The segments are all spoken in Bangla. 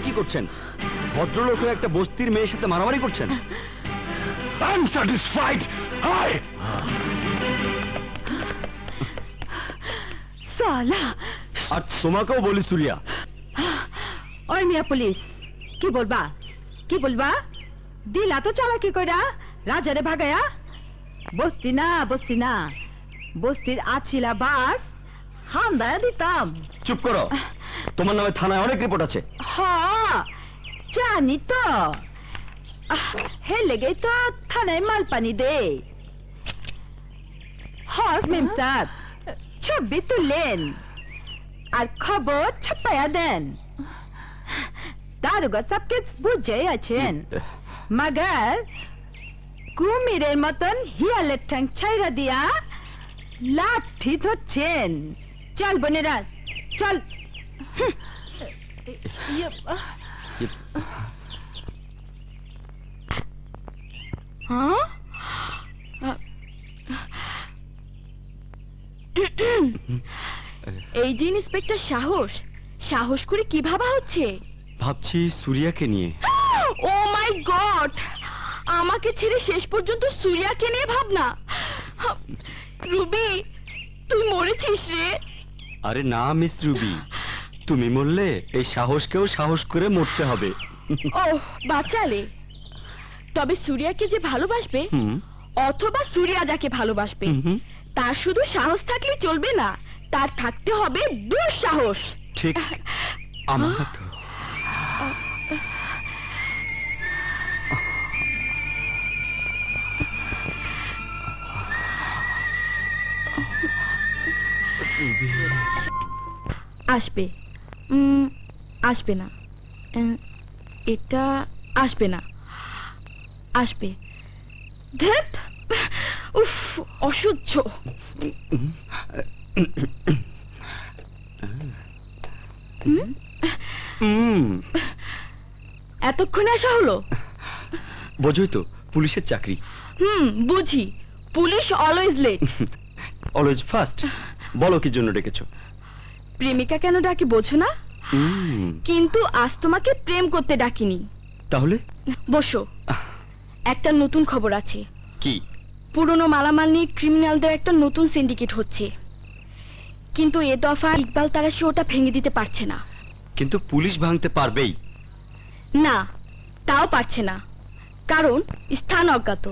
কি করছেন? ভদ্রলোক হয়ে একটা বস্তির মেয়ের সাথে মারামারি করছেন? আনস্যাটিসফাইড সালা। আর তোমাকেও বলি সুরিয়া। ওই মিয়া পুলিশ, কি বলবা? কি বলবা? দিলা তো চালাকি কইরা রাজারে ভাগায়া। বস্তি না বস্তি না, বস্তির আছিলা বাস হামদায়া দিতাম। চুপ করো, তোমার নামে থানায় অনেক রিপোর্ট আছে। হ্যাঁ জানি তো, হে লেগেই তো থানায় মাল পানি দে। হস মেম সাহেব, ছবি তুলেন আর খবর ছাপায়া দেন। দারোগা সবকে বুঝে আছেন, মগর কুমিরের মতন হিয়ালের ঠ্যাং ছাইরা দিয়া লাঠি ধরছেন। চল বোনেরা চল। এই যে ইন্সপেক্টর সাহস, সাহস করে কি ভাবা হচ্ছে? ভাবছি সুরিয়াকে নিয়ে। ও মাই গড, আমাকে ছেড়ে শেষ পর্যন্ত সুরিয়াকে নিয়ে ভাবনা? রুবি তুই মরেছিস রে? আরে না মিস রুবি, তুমি মরলে এই সাহসকেও সাহস করে মরতে হবে। ও বাঁচালে। তবে সুরিয়াকে যে ভালোবাসবে অথবা সুরিয়া যাকে ভালোবাসবে তার শুধু সাহস থাকলে চলবে না, তার থাকতে হবে দুঃসাহস। ঠিক আমার তো। আসবে আসবে না, এটা আসবে না, আসবে। ধ্যাৎ, উফ অসহ্য। এতক্ষণে আসা হলো? বোঝোই তো পুলিশের চাকরি। বুঝি, police always late, always first. বলো কি জন্য ডেকেছো? প্রেমিকা কেন ডাকি বোঝো না? কিন্তু আজ তোমাকে প্রেম করতে ডাকিনি। তাহলে বসো, একটা নতুন খবর আছে। কি? পুরনো মালামাল নিয়ে ক্রিমিনালদের একটা নতুন সিন্ডিকেট হচ্ছে, কিন্তু এ দফা ইকবাল তারাশি ওটা ভেঙে দিতে পারছে না। কিন্তু পুলিশ ভাঙতে পারবেই না, তাও পারছে না, কারণ স্থান অজ্ঞাত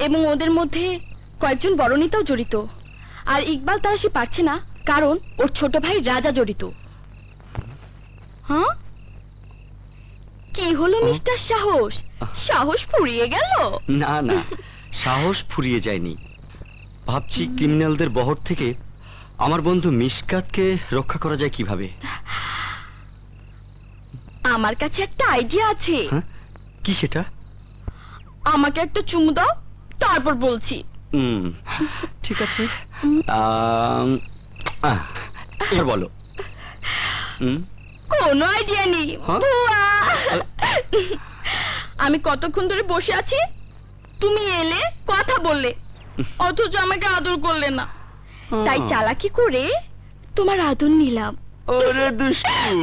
এবং ওদের মধ্যে কয়েকজন বড় নেতাও জড়িত। আর ইকবাল তারাশি পারছে না কারণ ওর ছোট ভাই রাজা জড়িত। হ্যাঁ, কি হলো মিস্টার সাহস? সাহস ফুরিয়ে গেল? না না, সাহস ফুরিয়ে যায়নি। ভাবছি ক্রিমিনালদের বহর থেকে আমার বন্ধু মিশকাতকে রক্ষা করা যায় কিভাবে। আমার কাছে একটা আইডিয়া আছে। কি সেটা? আমাকে একটা চুমু দাও, তারপর বলছি। ঠিক আছে, এবার বলো। কোনো আইডিয়া নেই। আমি কতক্ষণ ধরে বসে আছি, তুমি এলে কথা বললে, অথচ আমাকে আদর করলে না। তাই চালাকি করে তোমার আদর নিলাম। ওরে দুষ্টু।